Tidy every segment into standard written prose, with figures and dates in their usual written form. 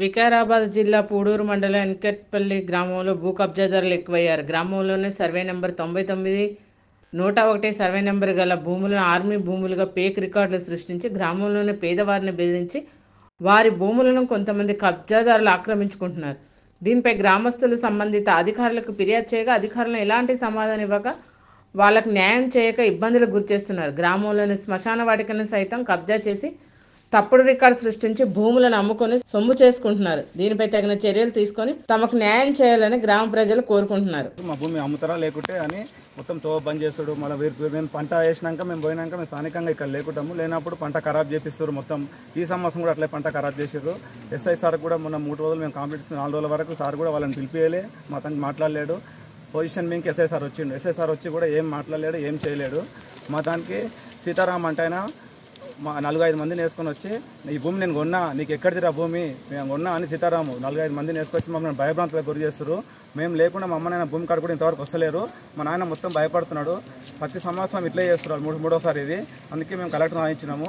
వికారాబాద్ జిల్లా పూడూరు మండలం వెంకట్పల్లి గ్రామంలో భూ కబ్జాదారులు ఎక్కువయ్యారు. గ్రామంలోని సర్వే నెంబర్ 99, 101 సర్వే నెంబర్ గల భూములను ఆర్మీ భూములుగా ఫేక్ రికార్డులు సృష్టించి గ్రామంలోని పేదవారిని బెదిరించి వారి భూములను కొంతమంది కబ్జాదారులు ఆక్రమించుకుంటున్నారు. దీనిపై గ్రామస్తులు సంబంధిత అధికారులకు ఫిర్యాదు చేయగా అధికారులను ఎలాంటి సమాధానం ఇవ్వక వాళ్ళకు న్యాయం చేయక ఇబ్బందులకు గురిచేస్తున్నారు. గ్రామంలోని శ్మశాన వాటికను సైతం కబ్జా చేసి తప్పుడు రికార్డు సృష్టించి భూములను అమ్ముకొని సొమ్ము చేసుకుంటున్నారు. దీనిపై తగిన చర్యలు తీసుకొని తమకు న్యాయం చేయాలని గ్రామ ప్రజలు కోరుకుంటున్నారు. మా భూమి అమ్ముతారా లేకుంటే అని మొత్తం తో బంద్ చేస్తాడు. మళ్ళీ మేము పంట వేసినాక మేము పోయినాక మేము స్థానికంగా ఇక్కడ లేకుంటాము. లేనప్పుడు పంట ఖరాబ్ చేపిస్తారు. మొత్తం ఈ సంవత్సరం కూడా అట్లే పంట ఖరాబ్ చేసారు. ఎస్ఐ సార్ కూడా మొన్న 3 రోజులు మేము కంప్లీట్ 4 రోజుల వరకు సార్ కూడా వాళ్ళని పిలిపియలే, మా తనకి మాట్లాడలేడు. పొజిషన్ మీకు ఎస్ఐ సార్ వచ్చిండు. ఎస్ఐ సార్ వచ్చి కూడా ఏం మాట్లాడలేడు, ఏం చేయలేడు. మా దానికి సీతారాం అంటే ఆయన మా 4-5 మందిని వేసుకొని వచ్చి ఈ భూమి నేను కొన్నా, నీకు ఎక్కడిదిరా భూమి మేము కొన్నా అని సీతారాము 4-5 మందిని వేసుకొచ్చి మమ్మల్ని భయభ్రాంతులకు గురి చేస్తారు. మేము లేకుండా మా అమ్మ నాయన భూమి కాడ కూడా ఇంతవరకు వస్తలేరు. మా నాయన మొత్తం భయపడుతున్నాడు. ప్రతి సంవత్సరం ఇట్లే చేస్తున్నారు. మూడోసారి ఇది. అందుకే మేము కలెక్టర్ రాయించినాము.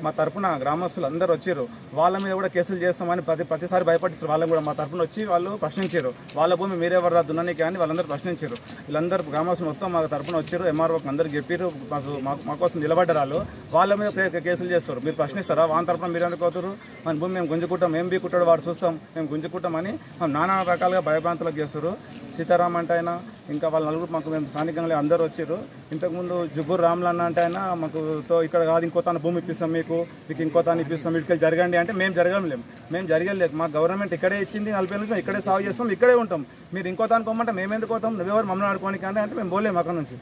మా తరఫున గ్రామస్తులు అందరూ వచ్చారు. వాళ్ళ మీద కూడా కేసులు చేస్తామని ప్రతిసారి భయపడిస్తారు. వాళ్ళని కూడా మా తరఫున వచ్చి వాళ్ళు ప్రశ్నించారు. వాళ్ళ భూమి మీరెవరు రా దున్నని కానీ వాళ్ళందరూ ప్రశ్నించారు. వీళ్ళందరూ గ్రామస్తులు మొత్తం మా తరఫున వచ్చారు. ఎంఆర్ఓకి అందరికి చెప్పారు. మా కోసం నిలబడ్డారు. వాళ్ళ మీద కేసులు చేస్తారు. మీరు ప్రశ్నిస్తారా? వాళ్ళ తరఫున మీరు ఎందుకు అవుతారు? మన భూమి మేము గుంజుకుంటాం, మేము బీకుంటాడు వాడు చూస్తాం, మేము గుంజుకుంటామని నానా రకాలుగా భయభ్రాంతులకు చేస్తారు. సీతారాం అంటే ఆయన ఇంకా వాళ్ళ నలుగురు మాకు మేము స్థానికంగా అందరూ వచ్చారు. ఇంతకుముందు జుబ్బూరు రాములన్న అంటే ఆయన మాకు ఇక్కడ కాదు ఇంకో తన భూమి ఇప్పిస్తాం, మీకు ఇంకో తాను ఇప్పిస్తాం, వీటికి జరగండి అంటే మేము జరగలేము. మేము జరగలేదు. మా గవర్నమెంట్ ఇక్కడే ఇచ్చింది 40 నుంచి ఇక్కడే సాగు చేస్తాం, ఇక్కడే ఉంటాం. మీరు ఇంకో తాను పోమంటే మేము ఎందుకు పోతాం? నువ్వెవరు మమ్మల్ని ఆడుకోనికి అంటే మేము పోలేము అక్కడ నుంచి.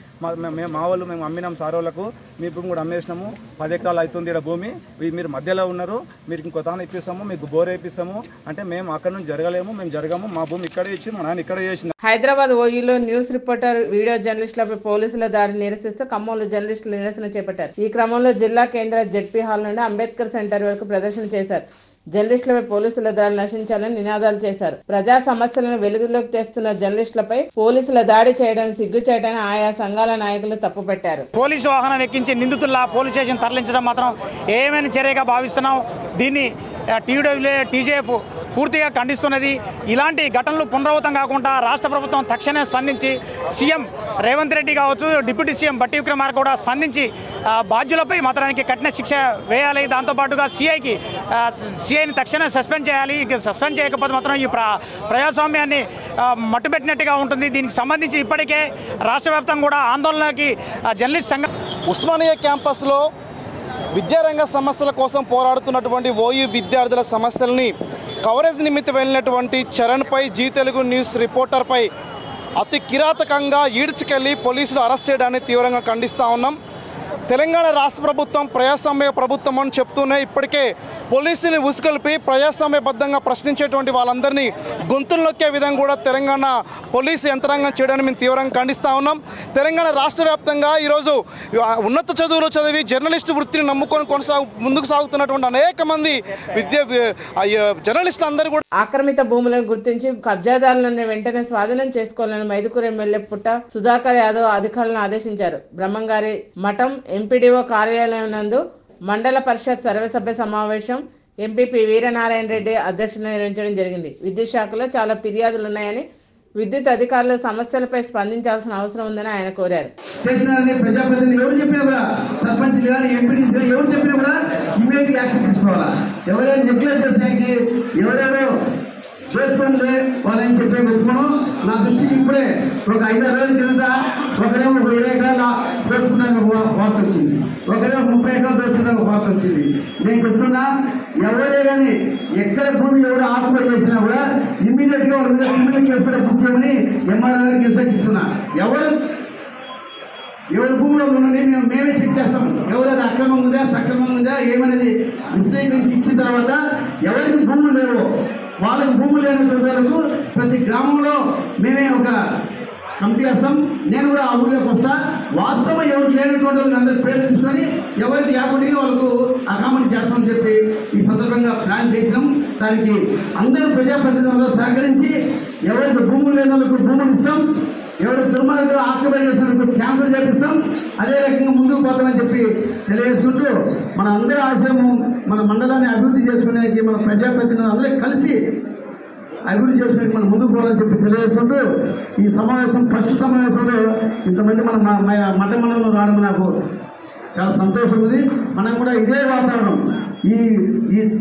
మా వాళ్ళు మేము అమ్మినాం సార్ వాళ్ళకు. మీ భూమి కూడా అమ్మేసినాము. 10 ఎకరాలు అవుతుంది ఇక్కడ భూమి. మీరు మధ్యలో ఉన్నారు, మీరు ఇంకో తాను ఇప్పిస్తాము, మీకు బోర్ వేయిస్తాము అంటే మేము అక్కడ నుంచి జరగలేము, మేము జరగము. మా భూమి ఇక్కడే ఇచ్చి మా నాన్న ఇక్కడే చేసిన. హైదరాబాద్ ఓయూలో న్యూస్ రిపోర్టర్, వీడియో జర్నలిస్టులపై పోలీసుల దాడిని నిరసిస్తూ ఖమ్మంలో జర్నలిస్టులు నిరసన చేపట్టారు. ఈ క్రమంలో జిల్లా కేంద్ర జెడ్పీ హాల్ నుండి అంబేద్కర్ సెంటర్ వరకు ప్రదర్శన చేశారు. జర్నలిస్టులపై పోలీసుల దాడి నశించాలని నినాదాలు చేశారు. ప్రజా సమస్యలను వెలుగులోకి తెస్తున్న జర్నలిస్టులపై పోలీసుల దాడి చేయడానికి సిగ్గుచేటని ఆయా సంఘాల నాయకులు తప్పుపట్టారు. పోలీసు వాహనం ఎక్కించి నిందితుల్లా పోలీస్ స్టేషన్ తరలించడం మాత్రం ఏమైనా చర్యగా భావిస్తున్నాం. దీన్ని టీజేఎఫ్ పూర్తిగా ఖండిస్తున్నది. ఇలాంటి ఘటనలు పునరావృతం కాకుండా రాష్ట్ర ప్రభుత్వం తక్షణమే స్పందించి సీఎం రేవంత్ రెడ్డి కావచ్చు, డిప్యూటీ సీఎం బట్టి విక్రమార్క కూడా స్పందించి బాధ్యులపై మాత్రానికి కఠిన శిక్ష వేయాలి. దాంతోపాటుగా సిఐని తక్షణమే సస్పెండ్ చేయాలి. సస్పెండ్ చేయకపోతే మాత్రం ఈ ప్రజాస్వామ్యాన్ని మట్టుబెట్టినట్టుగా ఉంటుంది. దీనికి సంబంధించి ఇప్పటికే రాష్ట్ర వ్యాప్తంగా కూడా ఆందోళనకి జర్నలిస్ట్ సంఘం ఉస్మానియా క్యాంపస్లో విద్యారంగ సమస్యల కోసం పోరాడుతున్నటువంటి ఓయూ విద్యార్థుల సమస్యలని కవరేజ్ నిమిత్తం వెళ్ళినటువంటి చరణ్పై జీ తెలుగు న్యూస్ రిపోర్టర్పై అతి కిరాతకంగా ఈడ్చుకెళ్ళి పోలీసులు అరెస్ట్ చేయడాన్ని తీవ్రంగా ఖండిస్తూ ఉన్నాం. తెలంగాణ రాష్ట్ర ప్రభుత్వం ప్రజాస్వామ్య ప్రభుత్వం అని చెప్తూనే ఇప్పటికే పోలీసుని ఉసుకొల్పి ప్రజాస్వామ్యబద్ధంగా ప్రశ్నించేటువంటి వాళ్ళందరినీ గొంతులు నొక్కే విధంగా కూడా తెలంగాణ పోలీసు యంత్రాంగం చేయడాన్ని మేము తీవ్రంగా ఖండిస్తూ ఉన్నాం. తెలంగాణ రాష్ట్ర వ్యాప్తంగా ఈరోజు ఉన్నత చదువులు చదివి జర్నలిస్టు వృత్తిని నమ్ముకొని ముందుకు సాగుతున్నటువంటి అనేక మంది జర్నలిస్టులు అందరూ కూడా ఆక్రమిత భూములను గుర్తించి కబ్జాదారులను వెంటనే స్వాధీనం చేసుకోవాలని మైదుకూరు ఎమ్మెల్యే పుట్ట సుధాకర్ యాదవ్ అధికారులను ఆదేశించారు. బ్రహ్మంగారి మఠం ఎంపీడీఓ కార్యాలయం నందు మండల పరిషత్ సర్వసభ్య సమావేశం ఎంపీపీ వీరనారాయణ రెడ్డి అధ్యక్షతన నిర్వహించడం జరిగింది. విద్యుత్ శాఖలో చాలా ఫిర్యాదులు ఉన్నాయని, విద్యుత్ అధికారుల సమస్యలపై స్పందించాల్సిన అవసరం ఉందని ఆయన కోరారు. ప్రజాప్రతినిధులు ఎవరు చెప్పినా కూడా, సర్పంచ్ కానీ ఎంపీడీ ఎవరు చెప్పినా కూడా ఇమీడియట్ యాక్షన్ తీసుకోవాలా. ఎవరైనా నెగ్లెక్ట్ చేసానికి ఎవరెవరో చేసుకుంటే వాళ్ళని చెప్పే పెట్టుకోవడం నా దృష్టికి ఇప్పుడే ఒక 5-6 రోజుల కింద ఒకరేమో 20 ఎకరాలు దోచుకున్న వార్త వచ్చింది, ఒకరేమో 30 ఎకరాలు దోచుకున్న వార్త వచ్చింది. నేను చెప్తున్నా, ఎవరే కానీ ఎక్కడ భూమి ఎవరు ఆక్యుపై చేసినా కూడా ఇమ్మీడియట్ గా వాళ్ళ మీద క్రిమినల్ కేసు కూడా బుక్ చేయమని ఎంఆర్ఓ గారికి ఇన్స్ట్రక్షన్ ఇస్తున్నా. ఎవరి భూమిలో ఉన్నది మేమే చెక్ చేస్తాం. ఎవరైతే అక్రమం ఉందా సక్రమం ఉందా ఏమనేది విశ్లేషించి ఇచ్చిన తర్వాత ఎవరికి భూములు లేవో వాళ్ళకి భూములు లేనటువంటి వాళ్ళకు ప్రతి గ్రామంలో మేమే ఒక కమిటీ వేస్తాం. నేను కూడా ఆ ఊళ్ళోకి వస్తా. వాస్తవం ఎవరికి లేనటువంటి వాళ్ళకి అందరి పేర్లు తీసుకొని ఎవరికి లేకుండా వాళ్ళకు అకామిడేట్ చేస్తామని చెప్పి ఈ సందర్భంగా ప్లాన్ చేసినాం. దానికి అందరూ ప్రజాప్రతినిధులు సహకరించి ఎవరికి భూములు లేని వాళ్ళకు భూములు ఇస్తాం, ఎవరు దుర్మార్గులు ఆక్యుపై చేసినందుకు క్యాన్సిల్ చేపిస్తాం. అదే రకంగా ముందుకు పోతామని చెప్పి తెలియజేసుకుంటూ మన అందరి ఆశయము మన మండలాన్ని అభివృద్ధి చేసుకునేకి మన ప్రజాప్రతినిధులు అందరూ కలిసి అభివృద్ధి చేసుకునే మనం ముందుకు పోవాలని చెప్పి తెలియజేసుకుంటూ ఈ సమావేశం ఫస్ట్ సమావేశంలో ఇంతమంది మన మఠ మండలంలో రావడం నాకు చాలా సంతోషం ఉంది. మనం కూడా ఇదే వాతావరణం ఈ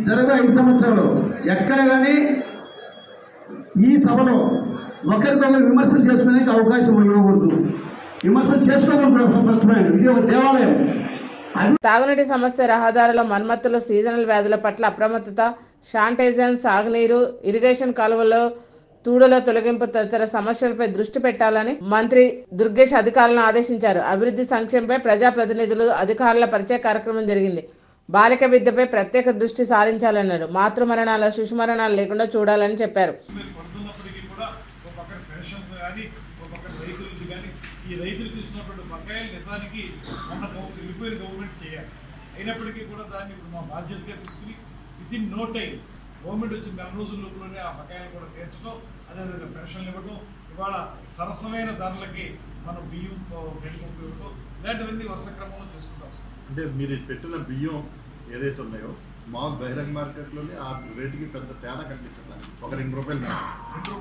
జరిగే 5 సంవత్సరాలు ఎక్కడ కానీ ఈ సభలో ఒకరికొకరు విమర్శలు చేసుకునే అవకాశం ఇవ్వకూడదు, విమర్శలు చేసుకోకూడదు. స్పష్టమైన ఇది ఒక దేవాలయం. తాగునీటి సమస్య, రహదారుల మన్మత్తులు, సీజనల్ వ్యాధుల పట్ల అప్రమత్తత, శానిటైజేషన్, సాగునీరు, ఇరిగేషన్ కాలువల్లో తూడుల తొలగింపు తదితర సమస్యలపై దృష్టి పెట్టాలని మంత్రి దుర్గేష్ అధికారులను ఆదేశించారు. అభివృద్ధి సంక్షేమంపై ప్రజాప్రతినిధులు, అధికారుల పరిచయ కార్యక్రమం జరిగింది. బాలిక విద్యపై ప్రత్యేక దృష్టి సారించాలన్నారు. మాతృమరణాలు, శిశుమరణాలు లేకుండా చూడాలని చెప్పారు. ఈ రైతులకు ఇచ్చినటువంటి బకాయిలు నిజానికి మన వెళ్ళిపోయిన గవర్నమెంట్ చేయాలి. అయినప్పటికీ కూడా దాన్ని ఇప్పుడు మా బాధ్యతగా తీసుకుని వితిన్ నో టైం గవర్నమెంట్ వచ్చిన 4 రోజుల లోపలనే ఆ బకాయిలు కూడా తీర్చడం, అదేవిధంగా పెన్షన్లు ఇవ్వడం, ఇవాళ సరసమైన ధరలకి మనం బియ్యం పెట్టుకుంటూ ఇవ్వడం, ఇలాంటివన్నీ వరుస క్రమంలో చేసుకుంటూ వస్తాం. అంటే మీరు పెట్టిన బియ్యం ఏదైతే ఉన్నాయో మా బహిరంగ మార్కెట్లోనే ఆ రేటుకి పెద్ద తేడా కనిపించట్లేదు. ఒక ₹2 ₹2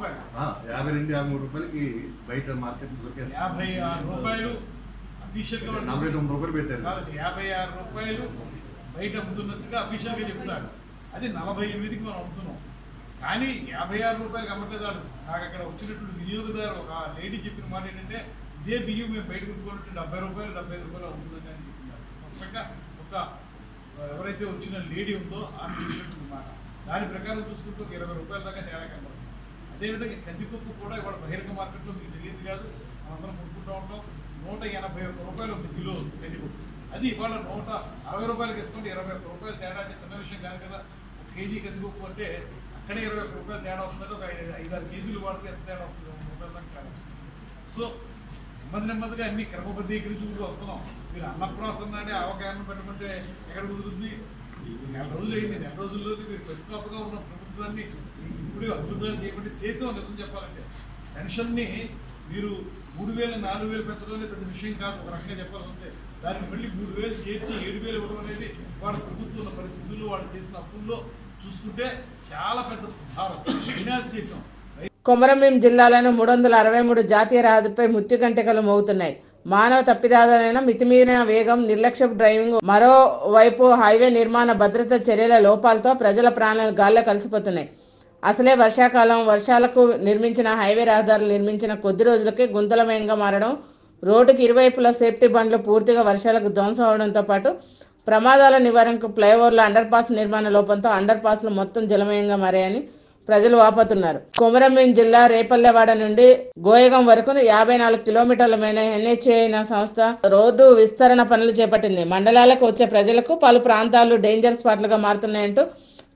50 నుండి 53 రూపాయలకి బయట మార్కెట్ దొరికేస్తారు. ₹56 అఫీషియల్గా ₹49 పెట్టారు. ₹56 బయట అమ్ముతున్నట్టుగా అఫీషియల్గా చెప్తాడు. అది 48కి మనం అమ్ముతున్నాం. కానీ ₹56 అమ్మట్లేదు. నాకు అక్కడ వచ్చినటువంటి వినియోగదారు ఒక లేడీ చెప్పిన మాట ఏంటంటే, ఇదే బియ్యం మేము బయట కొనుక్కోవాలంటే ₹70 ₹75 అమ్ముతుందని అని చెప్తున్నారు. స్పష్టంగా ఒక ఎవరైతే వచ్చిన లేడీ ఉందో ఆమె చెప్పినటువంటి మాట, దాని ప్రకారం చూసుకుంటూ ఒక ₹20 దాకా తేడా కనబడుతుంది. అదేవిధంగా కందిపప్పు కూడా ఇవాళ బహిరంగ మార్కెట్లో మీకు తెలియదు కాదు, మనందరం కొనుక్కుంటూ ఉంటాం. ₹181 ఉంది కిలో కందిపప్పు. అది ఇవాళ ₹160 ఇస్తుంది. ₹21 తేడా అంటే చిన్న విషయం కాదు కదా. 1 కేజీ కందిపప్పు అంటే అక్కడే ₹21 తేడా వస్తుంది. ఒక 5-6 కేజీలు వాడితే ఎంత తేడా వస్తుంది? ₹1 దాకా తేడా వస్తుంది. సో నెమ్మదిగా అన్ని క్రమబద్ధీకరించుకుంటూ వస్తున్నాం. మీరు అన్నప్రాసన అంటే అవగాహన పెట్టమంటే ఎక్కడ కుదురుతుంది? 4 రోజులు అయింది. 4 రోజుల్లోకి మీరు పసిపాపగా ఉన్న ప్రభుత్వాన్ని ఇప్పుడు అద్భుతాలు చేయకుండా చేసాం. నిజం చెప్పాలంటే పెన్షన్ని మీరు 3,000 4,000 పెంచడం పెద్ద విషయం కాదు. ఒక రకంగా చెప్పాల్సి వస్తే దాన్ని మళ్ళీ 3,000 చేర్చి 7,000 ఇవ్వడం అనేది వాళ్ళ ప్రభుత్వం ఉన్న పరిస్థితుల్లో వాళ్ళు చేసిన అప్పుల్లో చూసుకుంటే చాలా పెద్ద భారం వినాది చేసాం. కొమరంభీం జిల్లాలోని 363 జాతీయ రహదారిపై మృత్యుగంటికలు మోగుతున్నాయి. మానవ తప్పిదాలైన మితిమీరిన వేగం, నిర్లక్ష్యపు డ్రైవింగ్, మరోవైపు హైవే నిర్మాణ భద్రతా చర్యల లోపాలతో ప్రజల ప్రాణాలు గాల్లో కలిసిపోతున్నాయి. అసలే వర్షాకాలం, వర్షాలకు నిర్మించిన హైవే రహదారులు నిర్మించిన కొద్ది రోజులకే గుంతలమయంగా మారడం, రోడ్డుకి ఇరువైపులా సేఫ్టీ బండ్లు పూర్తిగా వర్షాలకు ధ్వంసం అవడంతో పాటు ప్రమాదాల నివారణకు ఫ్లైఓవర్ల అండర్ పాస్ నిర్మాణ లోపంతో అండర్ పాస్లు మొత్తం జలమయంగా మారాయని ప్రజలు వాపోతున్నారు. కొమరంభీం జిల్లా రేపల్లెవాడ నుండి గోయగం వరకు 54 కిలోమీటర్ల మేర NHAI సంస్థ రోడ్డు విస్తరణ పనులు చేపట్టింది. మండలాలకు వచ్చే ప్రజలకు పలు ప్రాంతాలు డేంజర్ స్పాట్లుగా మారుతున్నాయంటూ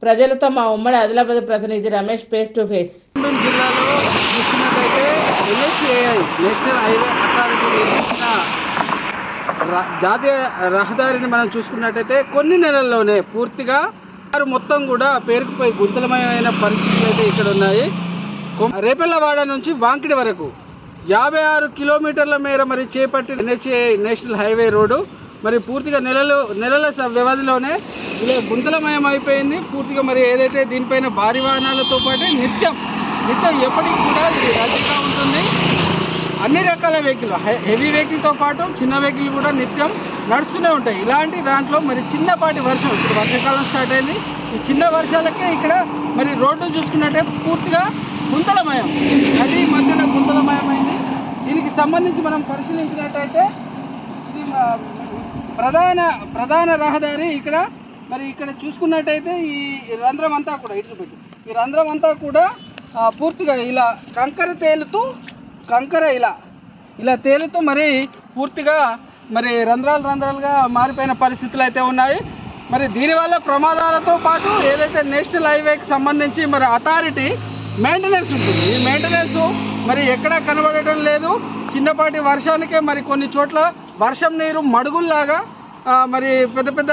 ప్రజలతో మా ఉమ్మడి ఆదిలాబాద్ ప్రతినిధి రమేష్ ఫేస్ టు ఫేస్. జిల్లాలో చూసుకున్నట్టయితే NHAI నేషనల్ హైవే అథారిటీ నిర్మించిన జాతీయ రహదారిని మనం చూసుకున్నట్టయితే కొన్ని నెలల్లోనే పూర్తిగా మొత్తం కూడా పేరుకుపోయి గుంతలమయమైన పరిస్థితులు అయితే ఇక్కడ ఉన్నాయి. రేపల్లెవాడ నుంచి వాంకిడి వరకు 56 కిలోమీటర్ల మేర మరి చేపట్టిన NHAI నేషనల్ హైవే రోడ్డు మరి పూర్తిగా నెలల వ్యవధిలోనే ఇలా గుంతలమయం అయిపోయింది. పూర్తిగా మరి ఏదైతే దీనిపైన భారీ వాహనాలతో పాటు నిత్యం ఎప్పటికి కూడా ఇది రద్దీగా ఉంటుంది. అన్ని రకాల వెహికల్, హెవీ వెహికల్తో పాటు చిన్న వెహికల్ కూడా నిత్యం నడుస్తూనే ఉంటాయి. ఇలాంటి దాంట్లో మరి చిన్నపాటి వర్షం, ఇప్పుడు వర్షాకాలం స్టార్ట్ అయింది. ఈ చిన్న వర్షాలకే ఇక్కడ మరి రోడ్డు చూసుకున్నట్టే పూర్తిగా గుంతలమయం, నది మధ్యలో గుంతలమయమైంది. దీనికి సంబంధించి మనం పరిశీలించినట్టయితే ఇది ప్రధాన రహదారి. ఇక్కడ చూసుకున్నట్టయితే ఈ రంధ్రం అంతా కూడా ఈ రంధ్రం అంతా కూడా పూర్తిగా ఇలా కంకర ఇలా తేలుతూ మరి పూర్తిగా మరి రంధ్రాలుగా మారిపోయిన పరిస్థితులు అయితే ఉన్నాయి. మరి దీనివల్ల ప్రమాదాలతో పాటు ఏదైతే నేషనల్ హైవేకి సంబంధించి మరి అథారిటీ మెయింటెనెన్స్ ఉంటుంది, ఈ మెయింటెనెన్స్ మరి ఎక్కడా కనబడటం లేదు. చిన్నపాటి వర్షానికే మరి కొన్ని చోట్ల వర్షం నీరు మడుగుల్లాగా మరి పెద్ద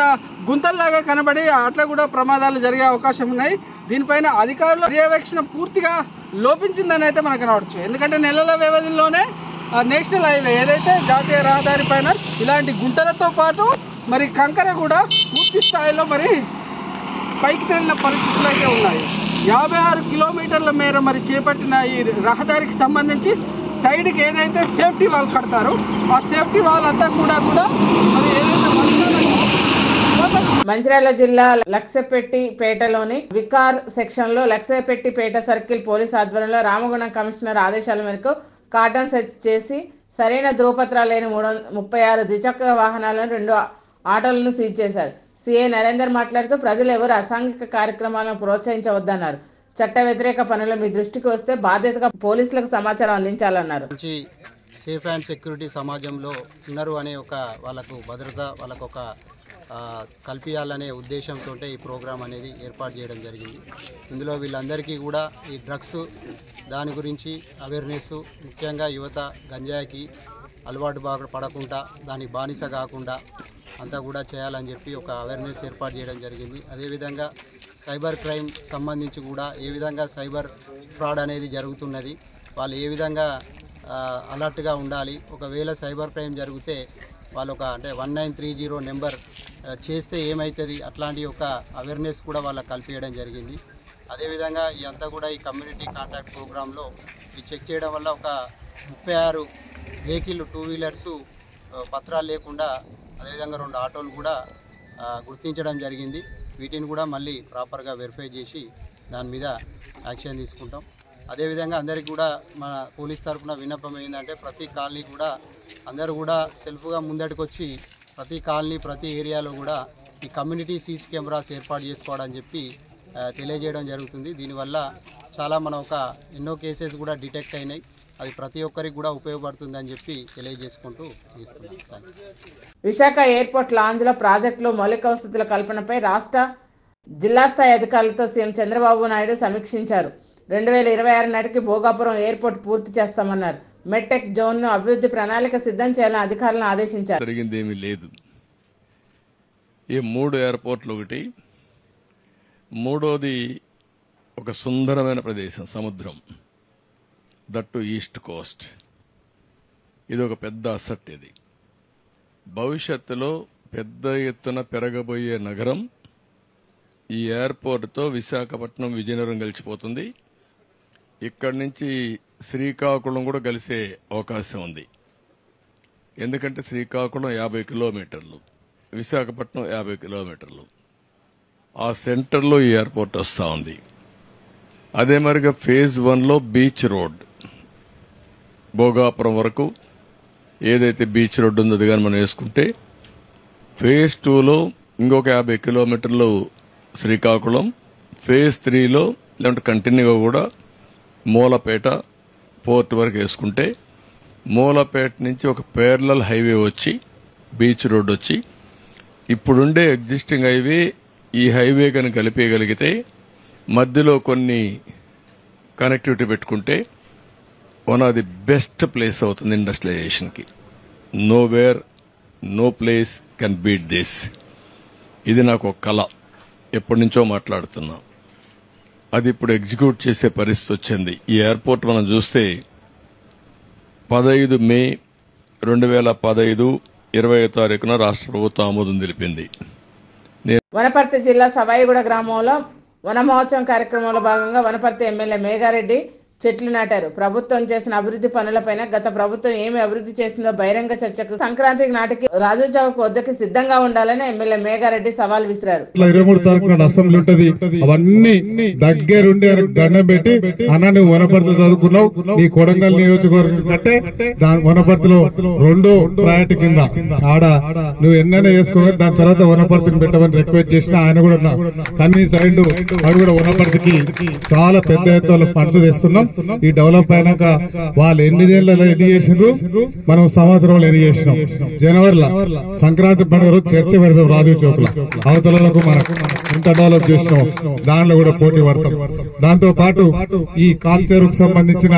గుంతల్లాగా కనబడి అట్లా కూడా ప్రమాదాలు జరిగే అవకాశం ఉన్నాయి. దీనిపైన అధికారుల పర్యవేక్షణ పూర్తిగా లోపించిందని అయితే మనకు కనబడచ్చు. ఎందుకంటే నెలల వ్యవధిలోనే నేషనల్ హైవే ఏదైతే జాతీయ రహదారి పైన ఇలాంటి గుంటలతో పాటు మరి కంకర కూడా పూర్తి స్థాయిలో మరి పైకి తేలిన పరిస్థితులు అయితే ఉన్నాయి. 56 కిలోమీటర్ల మేర మరి చేపట్టిన ఈ రహదారికి సంబంధించి సైడ్కి ఏదైతే సేఫ్టీ వాల్ కడతారో ఆ సేఫ్టీ వాల్ అంతా కూడా మరి ఏదైతే మంచిర్యాల జిల్లా లక్సపెట్టిపేటలోని వికార్ సెక్షన్ లో లక్సపెట్టిపేట సర్కిల్ పోలీస్ ఆధ్వర్యంలో రామగుండం కమిషనర్ ఆదేశాల మేరకు కార్డన్ సెర్చ్ చేసి సరైన ధృవపత్రాలు లేని 36 ద్విచక్ర వాహనాలను 2 ఆటోలను సీజ్ చేశారు. సిఐ నరేందర్ మాట్లాడుతూ ప్రజలు ఎవరు అసాంఘిక కార్యక్రమాలను ప్రోత్సహించవద్దన్నారు. చట్ట వ్యతిరేక పనులు మీ దృష్టికి వస్తే బాధ్యతగా పోలీసులకు సమాచారం అందించాలన్నారు. సేఫ్ అండ్ సెక్యూరిటీ సమాజంలో ఉన్నారు అనే ఒక వాళ్ళకు భద్రత వాళ్ళకు ఒక కల్పించాలనే ఉద్దేశంతో ఈ ప్రోగ్రాం అనేది ఏర్పాటు చేయడం జరిగింది. ఇందులో వీళ్ళందరికీ కూడా ఈ డ్రగ్స్ దాని గురించి అవేర్నెస్, ముఖ్యంగా యువత గంజాయికి అలవాటు బాగా పడకుండా దానికి బానిస కాకుండా అంతా కూడా చేయాలని చెప్పి ఒక అవేర్నెస్ ఏర్పాటు చేయడం జరిగింది. అదేవిధంగా సైబర్ క్రైమ్ సంబంధించి కూడా ఏ విధంగా సైబర్ ఫ్రాడ్ అనేది జరుగుతున్నది, వాళ్ళు ఏ విధంగా అలర్ట్గా ఉండాలి, ఒకవేళ సైబర్ క్రైమ్ జరిగితే వాళ్ళు ఒక 1930 నెంబర్ చేస్తే ఏమవుతుంది, అట్లాంటి ఒక అవేర్నెస్ కూడా వాళ్ళకి కల్పించడం జరిగింది. అదేవిధంగా ఈ అంతా కూడా ఈ కమ్యూనిటీ కాంటాక్ట్ ప్రోగ్రాంలో ఈ చెక్ చేయడం వల్ల ఒక 36 వెహికల్ 2 వీలర్స్ పత్రాలు లేకుండా అదేవిధంగా 2 ఆటోలు కూడా గుర్తించడం జరిగింది. వీటిని కూడా మళ్ళీ ప్రాపర్గా వెరిఫై చేసి దాని మీద యాక్షన్ తీసుకుంటాం. అదేవిధంగా అందరికీ కూడా మన పోలీస్ తరఫున విన్నపం ఏంటంటే ప్రతి కాలనీ కూడా అందరూ కూడా సెల్ఫ్గా ముందటికి వచ్చి ప్రతి కాలనీ ప్రతి ఏరియాలో కూడా ఈ కమ్యూనిటీ సీసీ కెమెరాస్ ఏర్పాటు చేసుకోవడం చెప్పి తెలియజేయడం జరుగుతుంది. దీనివల్ల చాలా మన ఒక ఎన్నో కేసెస్ కూడా డిటెక్ట్ అయినాయి. అది ప్రతి ఒక్కరికి కూడా ఉపయోగపడుతుందని చెప్పి తెలియజేసుకుంటూ ముగిస్తున్నాం. విశాఖ ఎయిర్పోర్ట్ లాంజ్లో ప్రాజెక్టులో మౌలిక వసతుల కల్పనపై రాష్ట్ర జిల్లా స్థాయి అధికారులతో సీఎం చంద్రబాబు నాయుడు సమీక్షించారు. 2026 నాటికి భోగాపురం ఎయిర్పోర్ట్ పూర్తి చేస్తామన్నారు. మెట్టెక్ జోన్ను అభివృద్ధి ప్రణాళిక సిద్ధం చేయాలని అధికారులను ఆదేశించారు. జరిగిందేమీ లేదు. ఈ 3 ఎయిర్పోర్ట్లు ఒకటి, మూడోది ఒక సుందరమైన ప్రదేశం సముద్రం, దట్టు ఈస్ట్ కోస్ట్. ఇది ఒక పెద్ద అసెట్. ఇది భవిష్యత్తులో పెద్ద ఎత్తున పెరగబోయే నగరం. ఈ ఎయిర్పోర్ట్తో విశాఖపట్నం విజయనగరం కలిసిపోతుంది. ఇక్కడి నుంచి శ్రీకాకుళం కూడా కలిసే అవకాశం ఉంది. ఎందుకంటే శ్రీకాకుళం 50 కిలోమీటర్లు, విశాఖపట్నం 50 కిలోమీటర్లు. ఆ సెంటర్లో ఈ ఎయిర్పోర్ట్ వస్తూ ఉంది. అదే మరిగా ఫేజ్ 1లో బీచ్ రోడ్ భోగాపురం వరకు ఏదైతే బీచ్ రోడ్ ఉందో అది కానీ మనం వేసుకుంటే, ఫేజ్ 2లో ఇంకొక 50 కిలోమీటర్లు శ్రీకాకుళం, ఫేజ్ 3లో లేదంటే కంటిన్యూగా కూడా మూలపేట పోర్ట్ వరకు వేసుకుంటే, మూలపేట నుంచి ఒక పేర్లల్ హైవే వచ్చి బీచ్ రోడ్ వచ్చి ఇప్పుడుండే ఎగ్జిస్టింగ్ హైవే ఈ హైవే కనుక కలిపేయగలిగితే మధ్యలో కొన్ని కనెక్టివిటీ పెట్టుకుంటే one of the best place అవుతుంది ఇండస్ట్రియలైజేషన్కి. Nowhere no place can beat this. ఇది నాకు ఒక కళ, ఎప్పటి నుంచో మాట్లాడుతున్నా. అది ఇప్పుడు ఎగ్జిక్యూట్ చేసే పరిస్థితి వచ్చింది. ఈ ఎయిర్పోర్ట్ మనం చూస్తే 15 మే 2015 20వ తారీఖున రాష్ట్ర ప్రభుత్వం ఆమోదం తెలిపింది. వనపర్తి జిల్లా సవాయిగూడ గ్రామంలో వన మహోత్సవం కార్యక్రమంలో భాగంగా వనపర్తి ఎమ్మెల్యే మేఘారెడ్డి చెట్లు నాటారు. ప్రభుత్వం చేసిన అభివృద్ధి పనులపైన గత ప్రభుత్వం ఏమి అభివృద్ధి చేసిందో బహిరంగ చర్చకు సంక్రాంతి నాటికి రాజు చౌక్ వద్దకు సిద్ధంగా ఉండాలని ఎమ్మెల్యే మేఘారెడ్డి సవాల్ విసిరారు. 23 తారీఖున అసెంబ్లీ ఉంటది, అవన్నీ దగ్గరుండి దండం పెట్టి అన్న నువ్వు వనపర్తి చదువుకున్నావు, నీ కొడంగల్ నియోజకవర్గం కంటే వనపర్తిలో 2వ ప్రయారిటీ కింద ఆడ నువ్వు ఎన్నైనా వేసుకోవాలి, దాని తర్వాత వనపర్తిని పెట్టమని రిక్వెస్ట్ చేసిన ఆయన కూడా కన్వీన్స్ అయిండు. అది కూడా వనపర్తికి చాలా పెద్ద ఎత్తున ఫండ్స్ తెస్తున్నాం. ఈ డెవలప్ అయినాక వాళ్ళు ఎన్ని చేసిండ్రు, మనం సంవత్సరంలో ఎన్ని చేసినాం. జనవరిలో సంక్రాంతి పండుగ రోజు చర్చ పెడతాం రాజీవ్ చౌక్ లో, అవతలకు మనం ఎంత డెవలప్ చేసినాం దాంట్లో కూడా పోటీ పడతాం. దాంతో పాటు ఈ కాల్చర్కు సంబంధించిన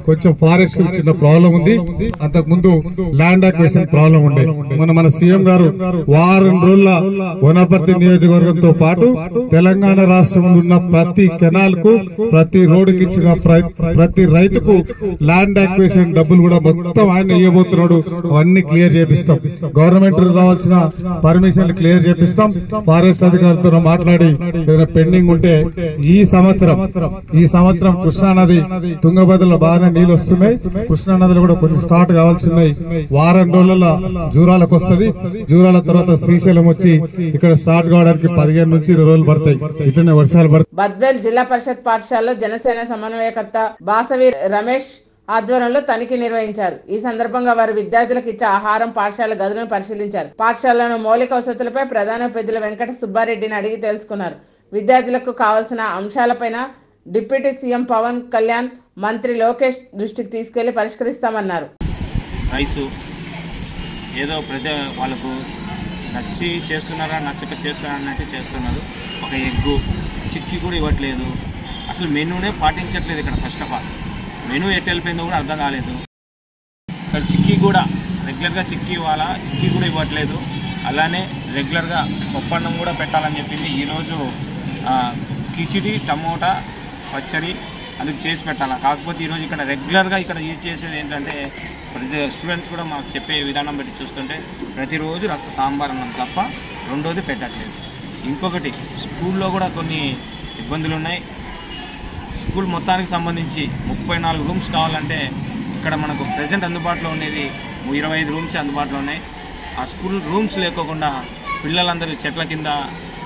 కొంచెం ఫారెస్ట్ చిన్న ప్రాబ్లం ఉంది, అంతకుముందు ల్యాండ్ అక్విజిషన్ ప్రాబ్లం ఉండే. మన సీఎం గారు వారం రోజుల వనపర్తి నియోజకవర్గంతో పాటు తెలంగాణ రాష్ట్రంలో ఉన్న ప్రతి కెనాల్ కు ప్రతి రోడ్డుకి ఇచ్చిన ప్రతి రైతుకు ల్యాండ్ యాక్విజిషన్ డబ్బులు కూడా మొత్తం ఆయన ఇవ్వబోతున్నాడు. అవన్నీ క్లియర్ చేపిస్తాం. గవర్నమెంట్ రావాల్సిన పర్మిషన్లు క్లియర్ చేపిస్తాం. ఫారెస్ట్ అధికారులతో మాట్లాడి ఏదైనా పెండింగ్ ఉంటే ఈ సంవత్సరం కృష్ణానది తుంగభద్రలో బాగానే నీళ్లు వస్తున్నాయి. కృష్ణానదిలో కూడా కొన్ని స్టార్ట్ కావాల్సి ఉన్నాయి. వారం రోజుల జూరాలకు వస్తుంది. జూరాల తర్వాత శ్రీశైలం వచ్చి ఇక్కడ స్టార్ట్ కావడానికి 15 నుంచి 20 రోజులు పడతాయి. ఇట్లనే వర్షాలు పడతాయి. బద్వేల్ జిల్లా పరిషత్ పాఠశాలలో జనసేన సమన్వయకర్త బాసవి రమేష్ ఆధ్వర్యంలో తనిఖీ నిర్వహించారు. ఈ సందర్భంగా వారు విద్యార్థులకు ఇచ్చే ఆహారం, పాఠశాల గదులను పరిశీలించారు. పాఠశాలను మౌలిక వసతులపై ప్రధానోపాధ్యాయులు వెంకట సుబ్బారెడ్డిని అడిగి తెలుసుకున్నారు. విద్యార్థులకు కావాల్సిన అంశాలపైన డిప్యూటీ సీఎం పవన్ కళ్యాణ్, మంత్రి లోకేష్ దృష్టికి తీసుకెళ్లి పరిష్కరిస్తామన్నారు. రైసు ఏదో వాళ్ళకు నచ్చి చేస్తున్నారా, నచ్చక చేస్తున్నారా అన్నట్టు చేస్తున్నారు. ఒక ఎగ్గు చిక్కీ కూడా ఇవ్వట్లేదు. అసలు మెనూనే పాటించట్లేదు. ఇక్కడ ఫస్ట్ ఆఫ్ ఆల్ మెనూ ఎటు వెళ్ళిపోయిందో కూడా అర్థం కాలేదు. ఇక్కడ చిక్కీ కూడా రెగ్యులర్గా చిక్కీ ఇవ్వాలా, చిక్కీ కూడా ఇవ్వట్లేదు. అలానే రెగ్యులర్గా పప్పన్నం కూడా పెట్టాలని చెప్పింది. ఈరోజు కిచిడి, టమోటా పచ్చడి అందుకు చేసి పెట్టాలి. కాకపోతే ఈరోజు ఇక్కడ రెగ్యులర్గా ఇక్కడ యూజ్ చేసేది ఏంటంటే ప్రతి స్టూడెంట్స్ కూడా మాకు చెప్పే విధానం బట్టి చూస్తుంటే ప్రతిరోజు సాంబార్ అన్నం తప్ప రెండోది పెట్టట్లేదు. ఇంకొకటి స్కూల్లో కూడా కొన్ని ఇబ్బందులు ఉన్నాయి. స్కూల్ మొత్తానికి సంబంధించి 34 రూమ్స్ కావాలంటే ఇక్కడ మనకు ప్రజెంట్ అందుబాటులో ఉండేది 25 రూమ్స్ అందుబాటులో ఉన్నాయి. ఆ స్కూల్ రూమ్స్ లేకోకుండా పిల్లలందరూ చెట్ల కింద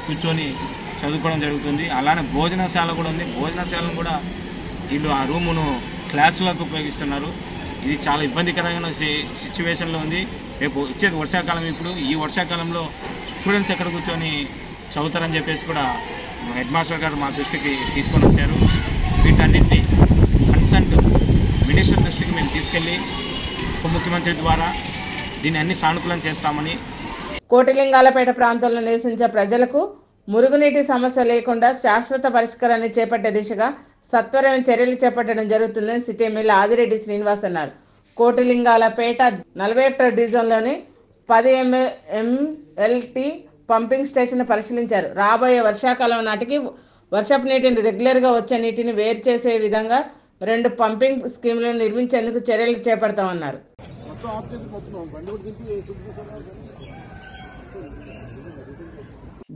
కూర్చొని చదువుకోవడం జరుగుతుంది. అలానే భోజనశాల కూడా ఉంది. భోజనశాలను కూడా వీళ్ళు ఆ రూమును క్లాసులకు ఉపయోగిస్తున్నారు. ఇది చాలా ఇబ్బందికరమైన సిచ్యువేషన్లో ఉంది. రేపు వచ్చేది వర్షాకాలం. ఇప్పుడు ఈ వర్షాకాలంలో స్టూడెంట్స్ ఎక్కడ కూర్చొని చదువుతారని చెప్పేసి కూడా హెడ్ మాస్టర్ గారు మా దృష్టికి తీసుకొని వచ్చారు. వీటన్నింటినీ కన్సర్న్ మినిస్టర్ దృష్టికి మేము తీసుకెళ్ళి ఉప ముఖ్యమంత్రి ద్వారా దీన్ని అన్ని సానుకూలం చేస్తామని. కోటిలింగాలపేట ప్రాంతంలో నివసించే ప్రజలకు మురుగునీటి సమస్య లేకుండా శాశ్వత పరిష్కారాన్ని చేపట్టే దిశగా సత్వరం చర్యలు చేపట్టడం జరుగుతుందని సిటీ ఎమ్మెల్యే ఆదిరెడ్డి శ్రీనివాస్ అన్నారు. కోటిలింగాలపేట 41 డివిజన్లోని 10 MLT పంపింగ్ స్టేషన్ పరిశీలించారు. రాబోయే వర్షాకాలం నాటికి వర్షపు నీటిని రెగ్యులర్గా వచ్చే నీటిని వేరు చేసే విధంగా 2 పంపింగ్ స్కీములను నిర్మించేందుకు చర్యలు చేపడతామన్నారు.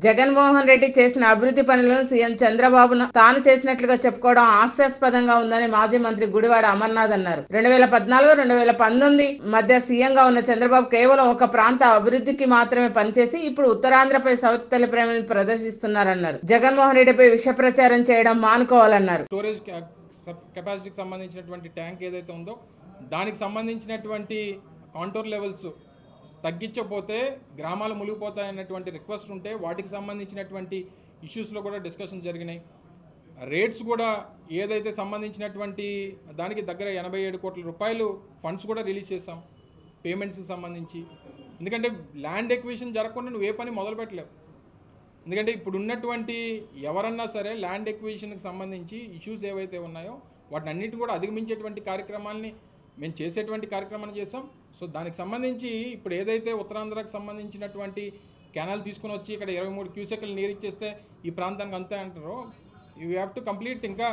జగన్మోహన్ రెడ్డి చేసిన అభివృద్ధి పనులను సీఎం చంద్రబాబు తాను చేసినట్లుగా చెప్పుకోవడం హాస్యాస్పదంగా ఉందని మాజీ మంత్రి గుడివాడ అమర్నాథ్ అన్నారు. 2014-2019 మధ్య సీఎంగా ఉన్న చంద్రబాబు కేవలం ఒక ప్రాంత అభివృద్ధికి మాత్రమే పనిచేసి ఇప్పుడు ఉత్తరాంధ్రపై సౌత్ ప్రేమను ప్రదర్శిస్తున్నారన్నారు. జగన్మోహన్ రెడ్డిపై విష ప్రచారం చేయడం మానుకోవాలన్నారు. స్టోరేజ్ కెపాసిటీకి సంబంధించినటువంటి ట్యాంక్ ఏదైతే ఉందో దానికి సంబంధించినటువంటి కాంటూర్ లెవెల్స్ తగ్గించకపోతే గ్రామాలు మునిగిపోతాయన్నటువంటి రిక్వెస్ట్ ఉంటే వాటికి సంబంధించినటువంటి ఇష్యూస్లో కూడా డిస్కషన్స్ జరిగినాయి. రేట్స్ కూడా ఏదైతే సంబంధించినటువంటి దానికి దగ్గర 87 కోట్ల రూపాయలు ఫండ్స్ కూడా రిలీజ్ చేసాం పేమెంట్స్కి సంబంధించి. ఎందుకంటే ల్యాండ్ ఎక్విజిషన్ జరగకుండా నువ్వు ఏ పని మొదలు పెట్టలేవు. ఎందుకంటే ఇప్పుడు ఉన్నటువంటి ఎవరన్నా సరే ల్యాండ్ ఎక్విజిషన్కి సంబంధించి ఇష్యూస్ ఏవైతే ఉన్నాయో వాటిని అన్నిటిని కూడా అధిగమించేటువంటి కార్యక్రమాలని మేము చేసేటువంటి కార్యక్రమాన్ని చేసాం. సో దానికి సంబంధించి ఇప్పుడు ఏదైతే ఉత్తరాంధ్రకు సంబంధించినటువంటి కెనాల్ తీసుకుని వచ్చి ఇక్కడ 23 క్యూసెక్లు నీరు ఇచ్చేస్తే ఈ ప్రాంతానికి అంతే అంటారో, యూ హ్యావ్ టు కంప్లీట్. ఇంకా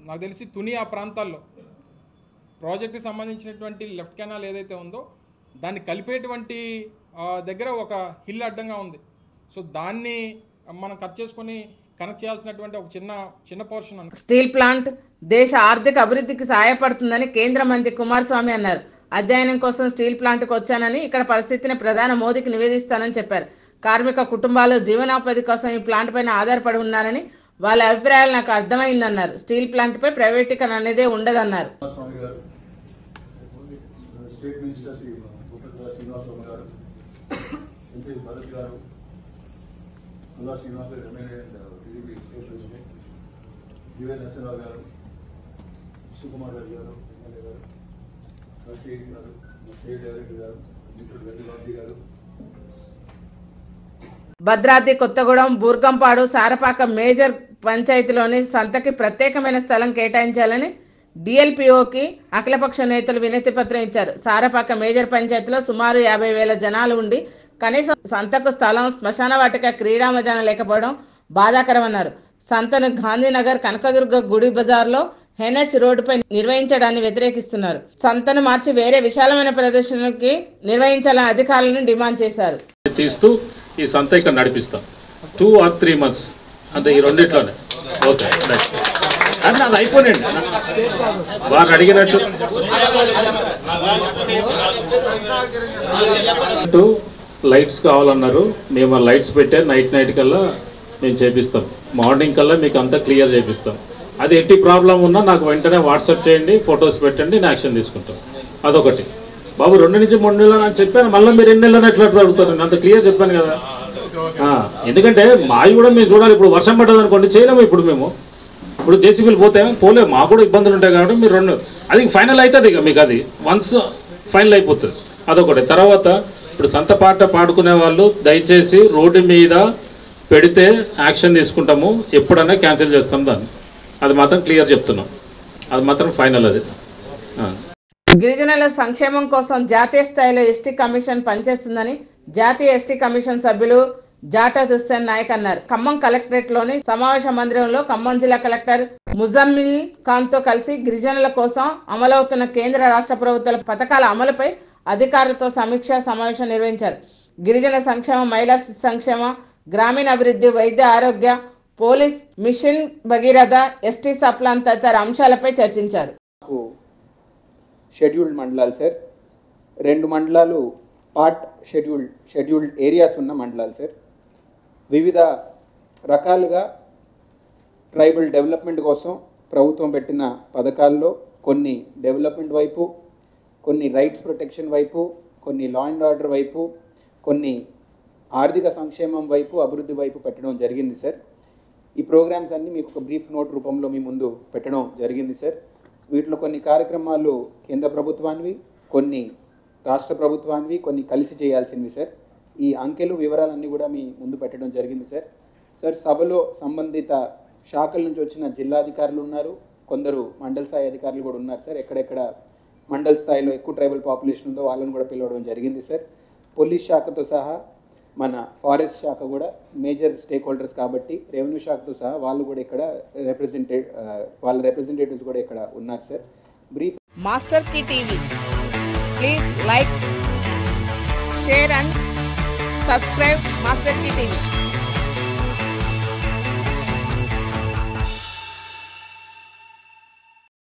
నాకు తెలిసి తుని ఆ ప్రాంతాల్లో ప్రాజెక్టుకి సంబంధించినటువంటి లెఫ్ట్ కెనాల్ ఏదైతే ఉందో దాన్ని కలిపేటువంటి దగ్గర ఒక హిల్ అడ్డంగా ఉంది. సో దాన్ని మనం కట్ చేసుకొని కనెక్ట్ చేయాల్సినటువంటి ఒక చిన్న పోర్షన్. స్టీల్ ప్లాంట్ దేశ ఆర్థిక అభివృద్ధికి సహాయపడుతుందని కేంద్ర మంత్రి కుమారస్వామి అన్నారు. అధ్యయనం కోసం స్టీల్ ప్లాంట్కు వచ్చానని, ఇక్కడ పరిస్థితిని ప్రధాని మోదీకి నివేదిస్తానని చెప్పారు. కార్మిక కుటుంబాలు జీవనోపాధి కోసం ఈ ప్లాంట్ పైన ఆధారపడి ఉన్నారని, వాళ్ళ అభిప్రాయాలు నాకు అర్థమైందన్నారు. స్టీల్ ప్లాంట్ పై ప్రైవేటీకరణ అనేదే ఉండదన్నారు. సుకుమార్ రెడ్డి గారు, ఎమ్మెల్యే గారు, రషీద్ గారు, స్టేట్ డైరెక్టర్ గారు, మిత్రుడు వెల్లిబాబు గారు. భద్రాద్రి కొత్తగూడెం బూర్గంపాడు సారపాక మేజర్ పంచాయతీలోని సంతకి ప్రత్యేకమైన స్థలం కేటాయించాలని డిఎల్పిఓకి అఖిలపక్ష నేతలు వినతి పత్రం ఇచ్చారు. సారపాక మేజర్ పంచాయతీలో సుమారు 50,000 జనాలు ఉండి కనీసం సంతకు స్థలం, శ్మశాన వాటిక, క్రీడా మైదానం లేకపోవడం బాధాకరమన్నారు. సంతను గాంధీనగర్, కనకదుర్గ గుడి బజార్లో ఎన్హెచ్ రోడ్డుపై నిర్వహించడాన్ని వ్యతిరేకిస్తున్నారు. సంతను మార్చి వేరే విశాలమైన ప్రదర్శనకి నిర్వహించాలని అధికారులను డిమాండ్ చేశారు. తీస్తూ ఈ సంత ఇక్కడ నడిపిస్తాం 2 or 3 months అంటే ఈ రెండిట్లోనే. ఓకే అంటే అది అయిపోయినండి వారు అడిగినట్టు లైట్స్ కావాలన్నారు. మేము ఆ లైట్స్ పెట్టే నైట్ కల్లా మేము చేపిస్తాం. మార్నింగ్ కల్లా మీకు అంతా క్లియర్ చేపిస్తాం. అది ఎట్టి ప్రాబ్లం ఉన్నా నాకు వెంటనే వాట్సాప్ చేయండి, ఫొటోస్ పెట్టండి, నేను యాక్షన్ తీసుకుంటాం. అదొకటి. బాబు 2 నుంచి 3 నెలలు అని చెప్పాను, మళ్ళీ మీరు 2 నెలలు ఎట్లా అడుగుతారు? నేను అంత క్లియర్ చెప్పాను కదా. ఎందుకంటే మావి కూడా మేము చూడాలి. ఇప్పుడు వర్షం పడ్డది అనుకోండి, చేయలేము. ఇప్పుడు జేసీబీలు పోలేము, మాకు కూడా ఇబ్బందులు ఉంటాయి కాబట్టి మీరు 2 అది ఫైనల్ అవుతుంది. ఇక మీకు అది వన్స్ ఫైనల్ అయిపోతుంది. అదొకటి. తర్వాత ఇప్పుడు సంత పాట పాడుకునే వాళ్ళు దయచేసి రోడ్డు మీద పెడితే యాక్షన్ తీసుకుంటాము, ఎప్పుడైనా క్యాన్సిల్ చేస్తాం దాన్ని. అది మాత్రం క్లియర్ చెప్తున్నాం. అది మాత్రం ఫైనల్. అది గిరిజనుల సంక్షేమం కోసం జాతీయ స్థాయిలో ఎస్టీ కమిషన్ పనిచేస్తుందని జాతీయ ఎస్టీ కమిషన్ సభ్యులు జాటద్ హుస్సేన్ నాయక్ అన్నారు. ఖమ్మం కలెక్టరేట్లోని సమావేశ మందిరంలో ఖమ్మం జిల్లా కలెక్టర్ ముజమ్మిల్ ఖాన్తో కలిసి గిరిజనుల కోసం అమలవుతున్న కేంద్ర రాష్ట్ర ప్రభుత్వాల పథకాల అమలుపై అధికారులతో సమీక్షా సమావేశం నిర్వహించారు. గిరిజన సంక్షేమ, మహిళా సంక్షేమ, గ్రామీణాభివృద్ధి, వైద్య ఆరోగ్య, police, mission Bhagiratha, ST subplan తదితర అంశాలపై చర్చించారు. షెడ్యూల్డ్ మండలాలు సార్, 2 మండలాలు పార్ట్ షెడ్యూల్డ్ ఏరియాస్ ఉన్న మండలాలు సార్. వివిధ రకాలుగా ట్రైబల్ డెవలప్మెంట్ కోసం ప్రభుత్వం పెట్టిన పథకాల్లో కొన్ని డెవలప్మెంట్ వైపు, కొన్ని రైట్స్ ప్రొటెక్షన్ వైపు, కొన్ని లా అండ్ ఆర్డర్ వైపు, కొన్ని ఆర్థిక సంక్షేమం వైపు, అభివృద్ధి వైపు పెట్టడం జరిగింది సార్. ఈ ప్రోగ్రామ్స్ అన్నీ మీకు ఒక బ్రీఫ్ నోట్ రూపంలో మీ ముందు పెట్టడం జరిగింది సార్. వీటిలో కొన్ని కార్యక్రమాలు కేంద్ర ప్రభుత్వానివి, కొన్ని రాష్ట్ర ప్రభుత్వానివి, కొన్ని కలిసి చేయాల్సినవి సార్. ఈ అంకెలు వివరాలన్నీ కూడా మీ ముందు పెట్టడం జరిగింది సార్. సభలో సంబంధిత శాఖల నుంచి వచ్చిన జిల్లాధికారులు ఉన్నారు, కొందరు మండల స్థాయి అధికారులు కూడా ఉన్నారు సార్. ఎక్కడెక్కడ మండల స్థాయిలో ఎక్కువ ట్రైబల్ పాపులేషన్ ఉందో వాళ్ళని కూడా పిలవడం జరిగింది సార్. పోలీస్ శాఖతో సహా మన ఫారెస్ట్ శాఖ కూడా మేజర్ స్టేక్ హోల్డర్స్ కాబట్టి రెవెన్యూ శాఖతో సహా వాళ్ళు కూడా ఇక్కడ వాళ్ళ రిప్రజెంటేటివ్స్ కూడా ఇక్కడ ఉన్నారు sir. Brief master key TV, please like, share and subscribe master key TV.